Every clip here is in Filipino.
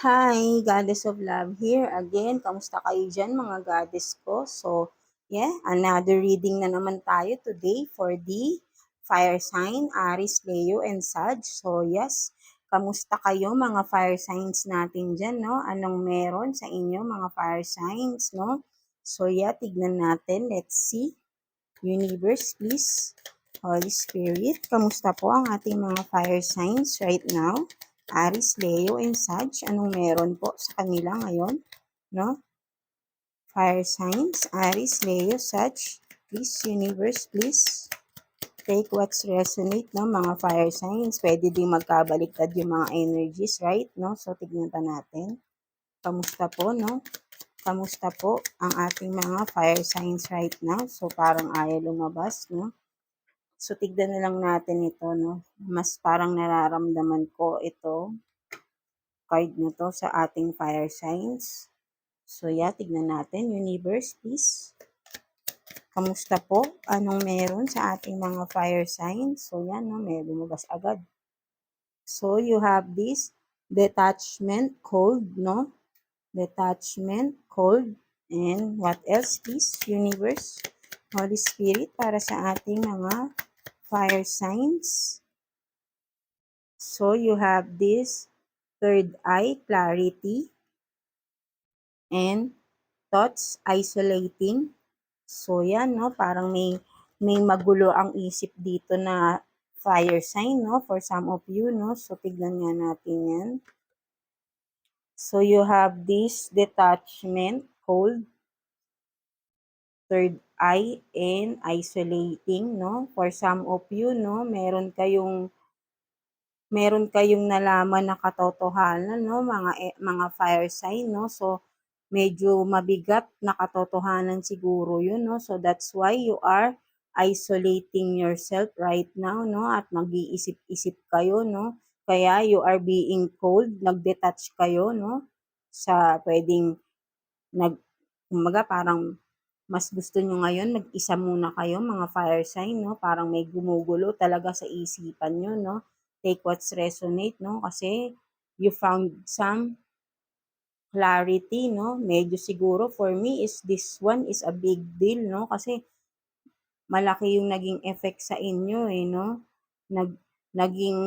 Hi, Goddess of Love here again. Kamusta kayo dyan mga goddess ko? So, yeah, another reading na naman tayo today for the fire sign, Aries, Leo, and Sag. So, yes, kamusta kayo mga fire signs natin dyan, no? Anong meron sa inyo mga fire signs, no? So, yeah, tignan natin. Let's see. Universe, please. Holy Spirit, kamusta po ang ating mga fire signs right now? Aries, Leo, and Sag, anong meron po sa kanila ngayon? No? Fire signs, Aries, Leo, Sag, please, universe, please. Take what's resonate, no? Mga fire signs, pwede din magkabaliktad yung mga energies, right? No? So, tignan pa natin. Kamusta po, no? Kamusta po ang ating mga fire signs right now? So, parang ayaw lumabas, no? So, tignan na lang natin ito, no? Mas parang nararamdaman ko ito, card na to sa ating fire signs. So, yeah, tignan natin. Universe, please. Kamusta po? Anong meron sa ating mga fire signs? So, yan, no? May lumabas agad. So, you have this detachment, cold, no? Detachment, cold, and what else, please? Universe, Holy Spirit, para sa ating mga fire signs. So, you have this third eye, clarity, and thoughts, isolating. So, yan, no? Parang may magulo ang isip dito na fire sign, no? For some of you, no? So, tignan nga natin yan. So, you have this detachment, cold, third eye, and isolating, no? For some of you, no? Meron kayong nalaman na katotohanan, no? Mga fire sign, no? So, medyo mabigat na katotohanan siguro yun, no? So, that's why you are isolating yourself right now, no? At nag-iisip-isip kayo, no? Kaya you are being cold, nag-detach kayo, no? Sa pwedeng kumbaga parang mas gusto nyo ngayon mag-isa muna kayo, mga fire sign, no? Parang may gumugulo talaga sa isipan nyo, no? Take what's resonate, no? Kasi you found some clarity, no? Medyo siguro for me is this one is a big deal, no? Kasi malaki yung naging effect sa inyo, eh, no? Naging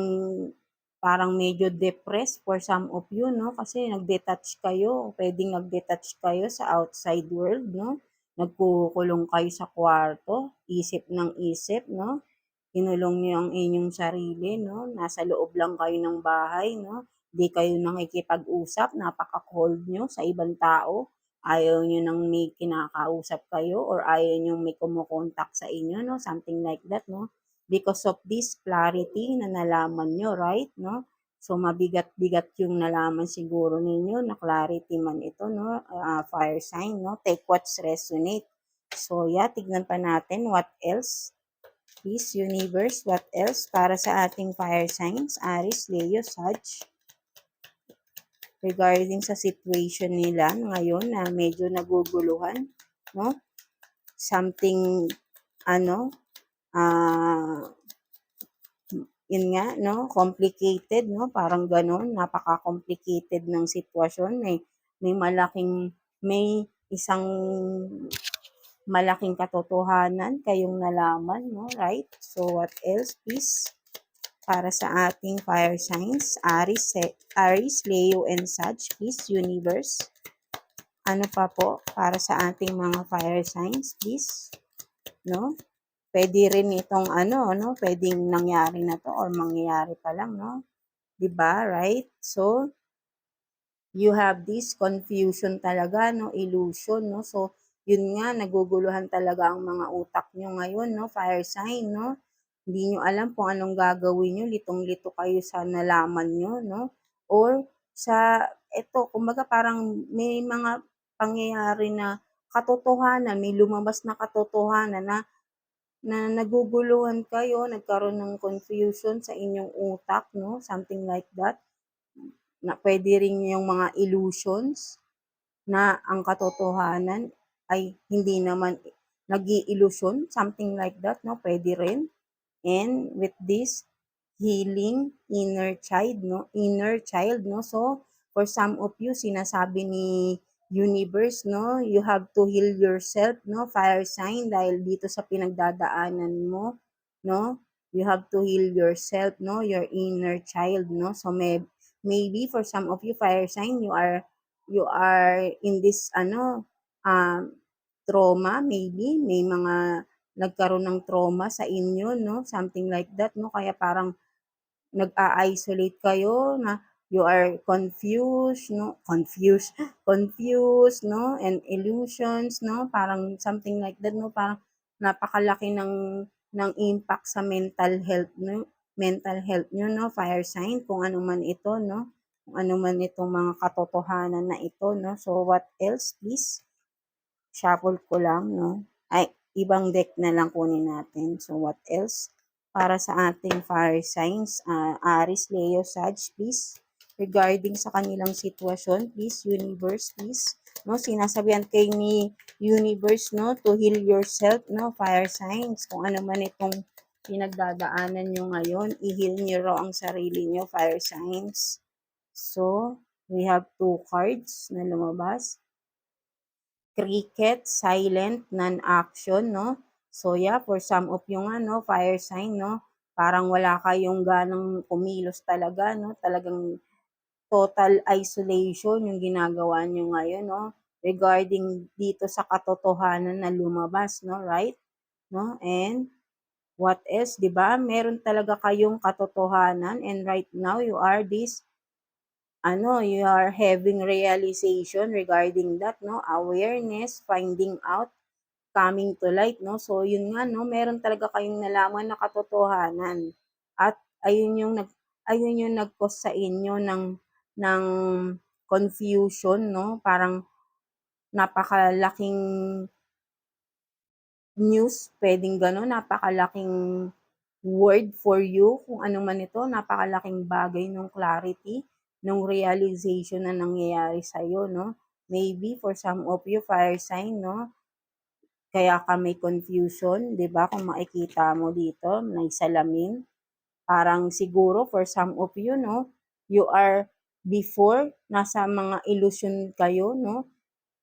parang medyo depressed for some of you, no? Kasi nag-detach kayo, pwedeng nag-detach kayo sa outside world, no? Nagkukulong kayo sa kwarto, isip ng isip, no? Kinulong niyo ang inyong sarili, no? Nasa loob lang kayo ng bahay, no? Di kayo nakikipag-usap, napaka-cold nyo sa ibang tao. Ayaw nyo nang may kinakausap kayo or ayaw nyo may kumukontak sa inyo, no? Something like that, no? Because of this clarity na nalaman nyo, right, no? So, mabigat-bigat yung nalaman siguro ninyo na clarity man ito, no? Fire sign, no? Take what's resonate. So, yeah, tignan pa natin what else. Please, universe, what else para sa ating fire signs, Aries, Leo, Sag, regarding sa situation nila ngayon na medyo naguguluhan, no? Something, ano, ah, yun nga, no? Complicated, no? Parang ganon, napaka-complicated ng sitwasyon. May isang malaking katotohanan kayong nalaman, no? Right? So, what else, please? Para sa ating fire signs, Aries, Leo, and Sag, please, universe. Ano pa po para sa ating mga fire signs, please? No? Pwede rin itong no? Pwedeng nangyari na to or mangyayari pa lang, no? 'Di ba? Right? So, you have this confusion talaga, no? Illusion, no? So, yun nga, naguguluhan talaga ang mga utak nyo ngayon, no? Fire sign, no? Hindi nyo alam kung anong gagawin nyo, litong-lito kayo sa nalaman nyo, no? Or kumbaga parang may mga pangyayari na katotohanan, may lumabas na katotohanan na naguguluhan kayo, nagkaroon ng confusion sa inyong utak, no? Something like that. Na pwede rin yung mga illusions na ang katotohanan ay hindi naman nag-i-illusion, something like that, no? Pwede rin. And with this healing inner child, no? So for some of you, sinasabi ni universe, no, you have to heal yourself, no, fire sign, dahil dito sa pinagdadaanan mo, no, you have to heal yourself, no, your inner child, no. So maybe for some of you fire sign, you are in this trauma, maybe may mga nagkaroon ng trauma sa inyo, no, something like that, no, kaya parang nag-a-isolate kayo, na you are confused, no, confused, no, and illusions, no, parang something like that, no, parang napakalaki ng impact sa mental health nyo, no, fire sign, kung ano man ito, no, kung ano man itong mga katotohanan na ito, no. So what else, please? Shuffle ko lang, no? Ay, ibang deck na lang kunin natin. So, what else? Para sa ating fire signs, Aries, Leo, Sag, please. Regarding sa kanilang sitwasyon, please, universe, please. No, sinasabihan kay ni universe, no, to heal yourself, no, fire signs. Kung ano man itong pinagdadaanan nyo ngayon, i-heal nyo raw ang sarili nyo, fire signs. So, we have 2 cards na lumabas. Cricket, silent, non-action, no? So yeah, for some of you nga, no, fire sign, no, parang wala kayong ganang kumilos talaga, no? Talagang total isolation yung ginagawa nyo ngayon, no? Regarding dito sa katotohanan na lumabas, no, right? No? And what else, 'di ba? Meron talaga kayong katotohanan, and right now you are you are having realization regarding that, no? Awareness, finding out, coming to light, no? So, yun nga, no? Meron talaga kayong nalaman na katotohanan. At ayun yung nag-cause sa inyo ng confusion, no? Parang napakalaking news, pwedeng gano'n, napakalaking word for you, kung ano man ito, napakalaking bagay nung clarity, nung realization na nangyayari sa'yo, no? Maybe for some of you, fire sign, no? Kaya ka may confusion, 'di ba? Kung makikita mo dito, may salamin. Parang siguro for some of you, no, you are before nasa mga illusion kayo, no?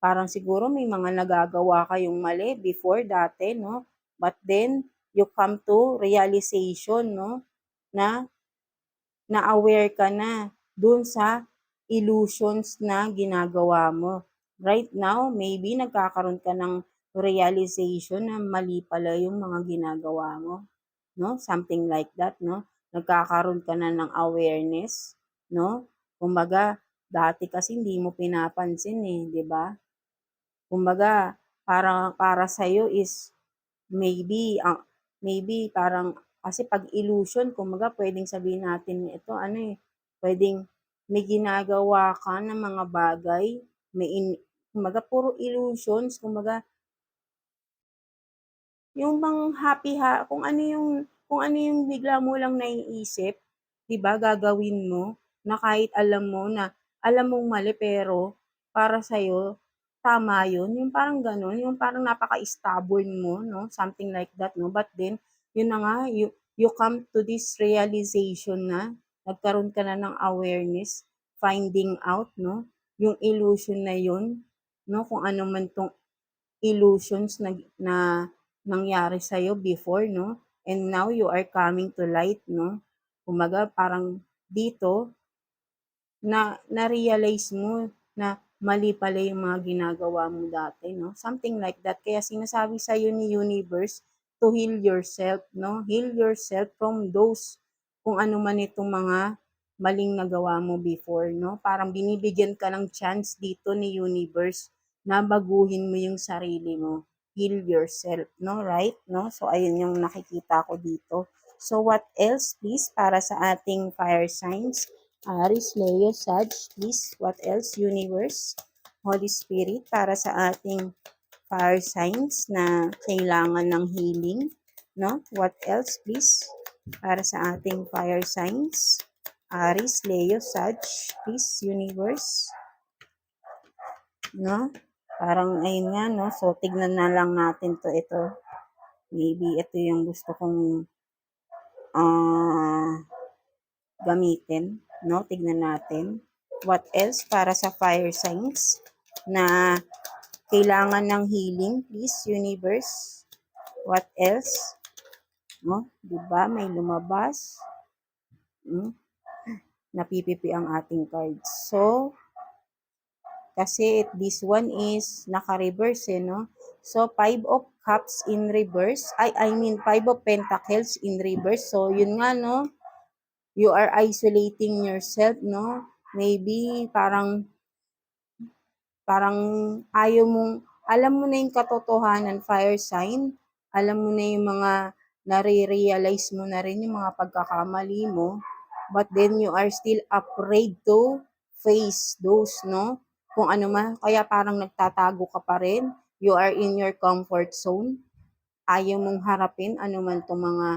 Parang siguro may mga nagagawa kayong mali before dati, no? But then you come to realization, no, na na-aware ka na dun sa illusions na ginagawa mo. Right now, maybe nagkakaroon ka ng realization na mali pala yung mga ginagawa mo, no? Something like that, no? Nagkakaroon ka na ng awareness, no? Kumbaga, dati kasi hindi mo pinapansin eh, 'di ba? Kumbaga, para sa'yo is maybe parang kasi 'pag illusion, kumbaga puwedeng sabihin natin ito puwedeng may ginagawa ka na mga bagay, kumbaga puro illusions, kumbaga yung bang kung ano yung bigla mo lang naiisip, 'di ba, gagawin mo, na kahit alam mong mali pero para sa'yo tama yun, yung parang gano'n, yung parang napaka-stubborn mo, 'no, something like that, 'no. But then, yun na nga, you come to this realization na nagkaroon ka na ng awareness, finding out, 'no, yung illusion na yun, 'no, kung ano man 'tong illusions na nangyari sa'yo before, 'no, and now you are coming to light, 'no. Kumbaga parang dito na-realize mo na mali pala yung mga ginagawa mo dati, 'no, something like that. Kaya sinasabi sa'yo ni universe to heal yourself, 'no, heal yourself from those kung ano man itong mga maling nagawa mo before, 'no. Parang binibigyan ka ng chance dito ni universe na baguhin mo yung sarili mo, heal yourself, 'no, right, 'no. So ayun yung nakikita ko dito. So what else please para sa ating fire signs? Aries, Leo, Sag, please. What else? Universe, Holy Spirit, para sa ating fire signs na kailangan ng healing, no? What else, please? Para sa ating fire signs. Aries, Leo, Sag, please, Universe, no? Parang ayun nga, no? So, tignan na lang natin ito. Maybe ito yung gusto kong gamitin, no? Tignan natin. What else para sa fire signs na kailangan ng healing, please, universe? What else? No? Diba? May lumabas. Napipipi ang ating cards. So, kasi this one is naka-reverse no? So, 5 of Cups in reverse. I mean, 5 of Pentacles in reverse. So, yun nga, no? You are isolating yourself, no? Maybe, parang ayaw mong, alam mo na yung katotohanan, fire sign. Alam mo na yung mga nare-realize mo na rin yung mga pagkakamali mo. But then you are still afraid to face those, no? Kung ano man, kaya parang nagtatago ka pa rin. You are in your comfort zone. Ayaw mong harapin ano man itong mga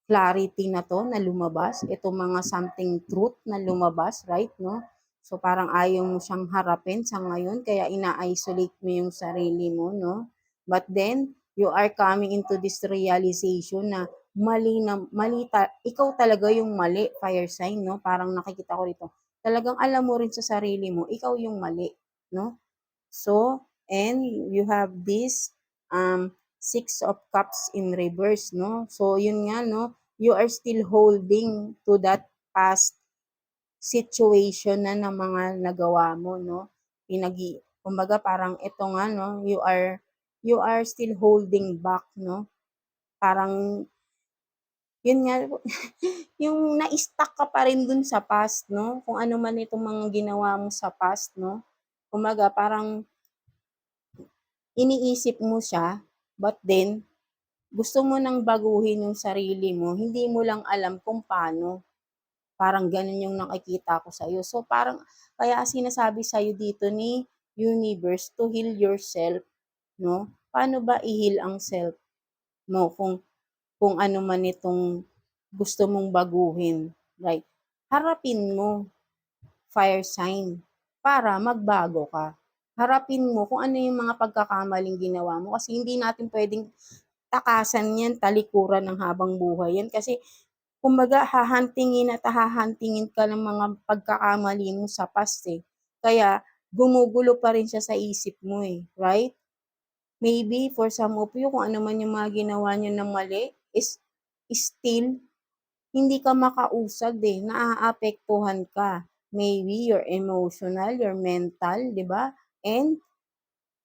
clarity na to na lumabas, itong mga something truth na lumabas, right, no? So parang ayaw mo siyang harapin sa ngayon, kaya ina-isolate mo yung sarili mo, no? But then, you are coming into this realization na ikaw talaga yung mali, fire sign, no? Parang nakikita ko rito. Talagang alam mo rin sa sarili mo, ikaw yung mali, no? So, and you have this Six of Cups in reverse, no? So, yun nga, no? You are still holding to that past situation na mga nagawa mo, no? Kumbaga parang ito nga, no? You are still holding back, no? Parang, yun nga, yung na-stuck ka pa rin dun sa past, no? Kung ano man itong mga ginawa mo sa past, no? Kumbaga parang iniisip mo siya, but then, gusto mo nang baguhin yung sarili mo, hindi mo lang alam kung paano. Parang ganun yung nakikita ko sa'yo. So, parang, kaya sinasabi sa'yo dito ni universe to heal yourself, no? Paano ba i-heal ang self mo kung ano man itong gusto mong baguhin, right? Harapin mo, fire sign, para magbago ka. Harapin mo kung ano yung mga pagkakamaling ginawa mo kasi hindi natin pwedeng takasan yan, talikuran ng habang buhay yan kasi kumbaga hahantingin at hahantingin ka ng mga pagkakamali mo sa past eh. Kaya gumugulo pa rin siya sa isip mo eh, right? Maybe for some of you, kung ano man yung mga ginawa nyo ng mali, is still hindi ka makausad eh, naaapektuhan ka. Maybe your emotional, your mental, di ba? And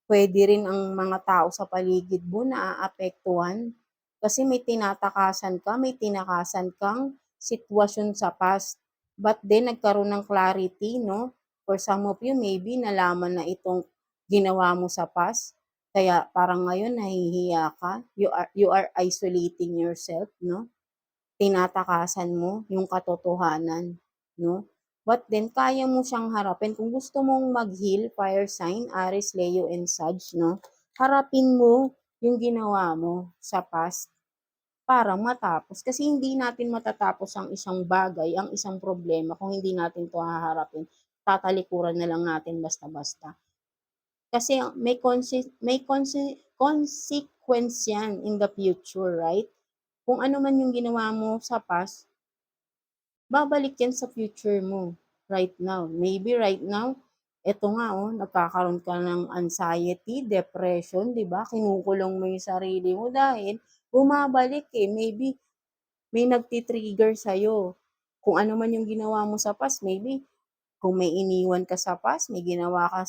pwede rin ang mga tao sa paligid mo naaapektuhan kasi may tinatakasan ka, may tinakasan kang sitwasyon sa past. But then, nagkaroon ng clarity, no? For some of you, maybe nalaman na itong ginawa mo sa past. Kaya parang ngayon nahihiya ka. You are isolating yourself, no? Tinatakasan mo yung katotohanan, no? But then, kaya mo siyang harapin. Kung gusto mong mag-heal, fire sign, Aries, Leo, and Sag, no? Harapin mo yung ginawa mo sa past para matapos. Kasi hindi natin matatapos ang isang bagay, ang isang problema kung hindi natin to haharapin. Tatalikuran na lang natin basta-basta. Kasi consequence yan in the future, right? Kung ano man yung ginawa mo sa past, babalik yan sa future mo right now. Maybe right now, eto nga nagkakaroon ka ng anxiety, depression, di ba? Kinukulong mo yung sarili mo dahil bumabalik eh. Maybe may nagtitrigger sa'yo. Kung ano man yung ginawa mo sa past, maybe kung may iniwan ka sa past, may ginawa ka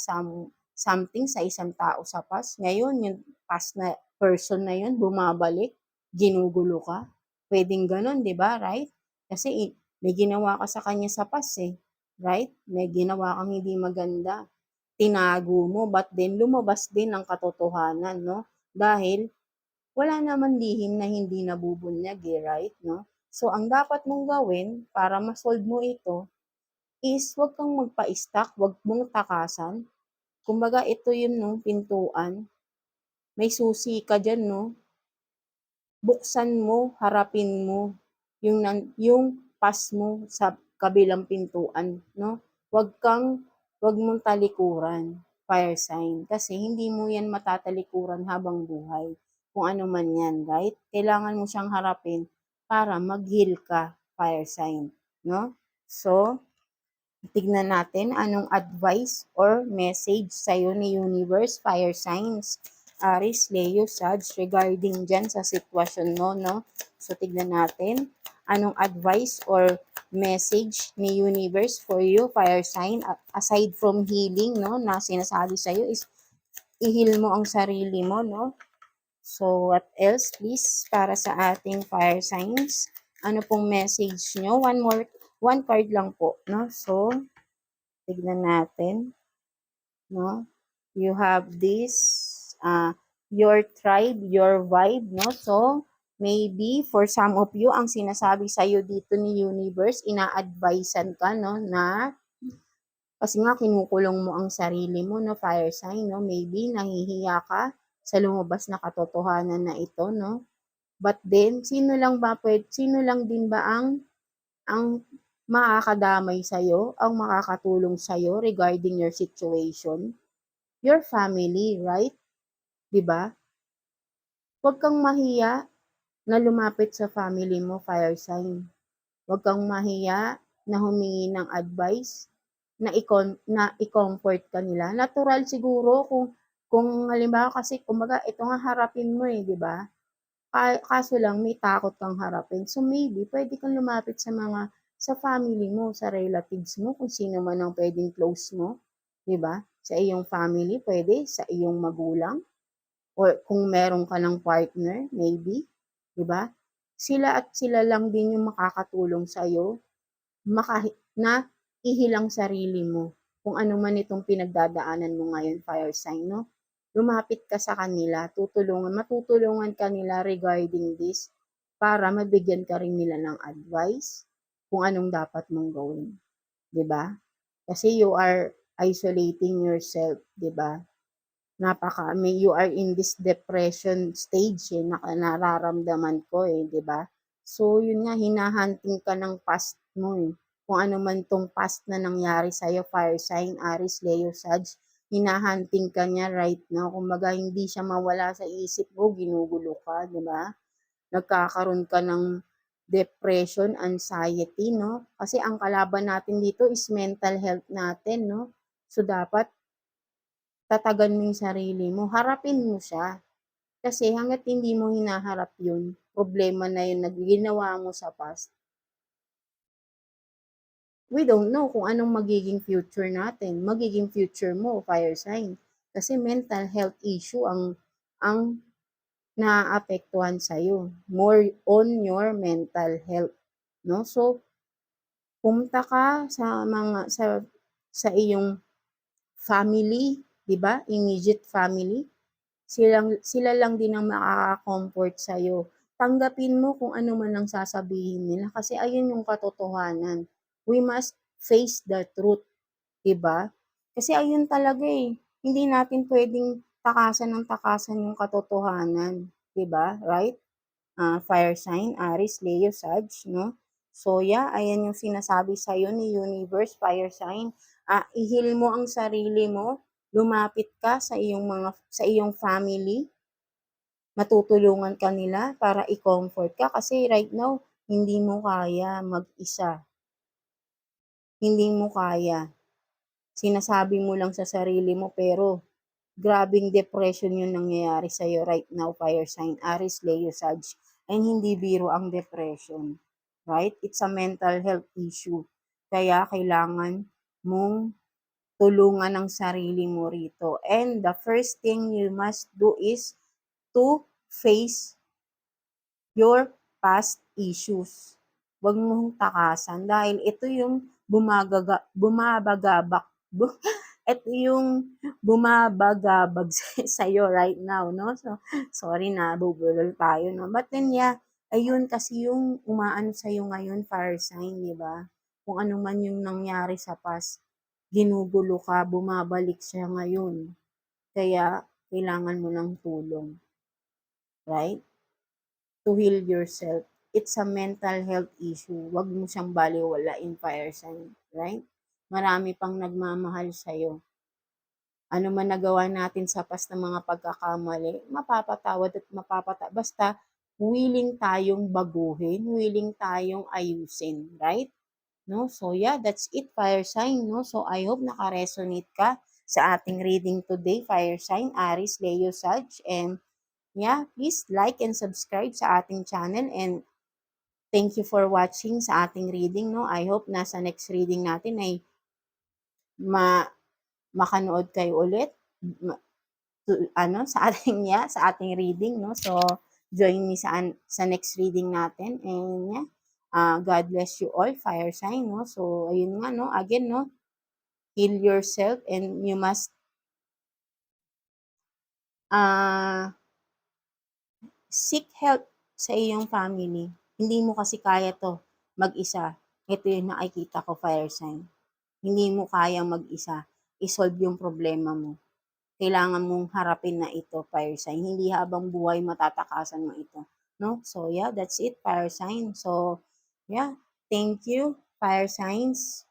something sa isang tao sa past, ngayon yung past na person na yun bumabalik, ginugulo ka. Pwedeng ganun, di ba? Right? Kasi may ginawa ka sa kanya sa past eh. Right? May ginawa kang hindi maganda. Tinago mo, but then lumabas din ang katotohanan, no? Dahil wala naman lihim na hindi nabubunyag eh, right? No? So, ang dapat mong gawin para ma-solve mo ito is wag kang magpa-stuck, wag mong takasan. Kumbaga ito yun 'no, pintuan. May susi ka diyan 'no. Buksan mo, harapin mo yung pass mo sa kabilang pintuan 'no. Wag mong talikuran, fire sign. Kasi hindi mo yan matatalikuran habang buhay. Kung ano man yan, right? Kailangan mo siyang harapin para mag-heal ka, fire sign, no? So, Tignan natin anong advice or message sa'yo ni Universe, Fire Signs, Aries, Leo, Sag, regarding dyan sa sitwasyon mo, no? So, tignan natin anong advice or message ni Universe for you, Fire Sign, aside from healing, no, na sinasabi sa'yo is i-heal mo ang sarili mo, no? So, what else, please, para sa ating fire signs? Ano pong message nyo? One card lang po, no? So, tignan natin, no? You have this, your tribe, your vibe, no? So, maybe for some of you, ang sinasabi sa'yo dito ni Universe, ina-advisean ka, no, na kasi nga kinukulong mo ang sarili mo, no, fire sign, no? Maybe nahihiya ka sa lumabas na katotohanan na ito, no? But then, sino lang din ba ang makakadamay sa'yo, ang makakatulong sa'yo regarding your situation? Your family, right? 'Di ba? Huwag kang mahiya na lumapit sa family mo, fire sign. Huwag kang mahiya na humingi ng advice, na i-comfort ka nila. Natural siguro kung halimbawa kasi kumbaga ito nga harapin mo, 'di ba? Kaso lang may takot kang harapin. So maybe puwede kang lumapit sa family mo, sa relatives mo, kung sino man ang puwedeng close mo, 'di ba? Sa iyong family puwede, sa iyong magulang, or kung meron ka ng partner maybe, 'di ba? Sila lang din yung makakatulong sa'yo na ihilang sarili mo kung ano man itong pinagdadaanan mo ngayon, fire sign, no? Lumapit ka sa kanila, matutulungan ka nila regarding this para mabigyan ka rin nila ng advice kung anong dapat mong gawin, 'di ba? Kasi you are isolating yourself, 'di ba? You are in this depression stage, na nararamdaman ko, 'di ba? So, yun nga, hinahunting ka ng past mo, kung ano man tong past na nangyari sa'yo, fire sign, Aries, Leo, Sag, hinahunting ka niya right now. Kumbaga, hindi siya mawala sa isip mo, ginugulo ka, di ba? Nagkakaroon ka ng depression, anxiety, no? Kasi ang kalaban natin dito is mental health natin, no? So, dapat tatagan mo yung sarili mo, harapin mo siya. Kasi hangga't hindi mo hinaharap yun, problema na yun na ginawa mo sa past, we don't know kung anong magiging future natin, magiging future mo, fire sign. Kasi mental health issue ang naaapektuhan sa'yo. More on your mental health. No? So, pumunta ka sa iyong family, 'di ba? Immediate family. Sila lang din ang makaka-comfort sa'yo. Tanggapin mo kung ano man ang sasabihin nila kasi ayun yung katotohanan. We must face the truth, 'di ba? Kasi ayun talaga hindi natin pwedeng takasan ng takasan yung katotohanan, 'di ba? Right? Fire sign, Aries, Leo, Sag, no? So yeah, ayan yung sinasabi sa'yo ni Universe, fire sign. I-heal mo ang sarili mo, lumapit ka sa iyong family, matutulungan ka nila para i-comfort ka kasi right now hindi mo kaya mag-isa. Hindi mo kaya. Sinasabi mo lang sa sarili mo pero grabing depression yung nangyayari sa'yo right now, fire sign, Aries, Leo, Sag. And hindi biro ang depression. Right? It's a mental health issue. Kaya kailangan mong tulungan ang sarili mo rito. And the first thing you must do is to face your past issues. Huwag mong takasan dahil ito yung bumabagabak, ito yung bumabagabag sa'yo right now, no? So, sorry na, bubulol tayo, no? But then, yeah, ayun kasi yung umaano sa'yo ngayon, fire sign, di ba? Kung ano man yung nangyari sa past, ginugulo ka, bumabalik siya ngayon. Kaya, kailangan mo ng tulong, right? To heal yourself. It's a mental health issue. Huwag mo siyang baliwalain, fire sign, right? Marami pang nagmamahal sa'yo. Ano man nagawa natin sa past na mga pagkakamali, mapapatawad at basta willing tayong baguhin, willing tayong ayusin, right? no? So yeah, that's it, fire sign, no? So I hope naka-resonate ka sa ating reading today, fire sign, Aries, Leo, Sag, and yeah, please like and subscribe sa ating channel, and thank you for watching sa ating reading, no? I hope nasa next reading natin ay ma makanood kayo ulit sa ating sa ating reading, no? So join me sa next reading natin, and yeah, God bless you all, fire sign, no? So ayun nga, no? Again, no? Heal yourself, and you must uh, seek help sa iyong family. Hindi mo kasi kaya to mag-isa. Ito yung nakikita ko, fire sign. Hindi mo kayang mag-isa i-solve yung problema mo. Kailangan mong harapin na ito, fire sign. Hindi habang buhay matatakasan mo ito. No? So yeah, that's it, fire sign. So yeah, thank you, fire signs.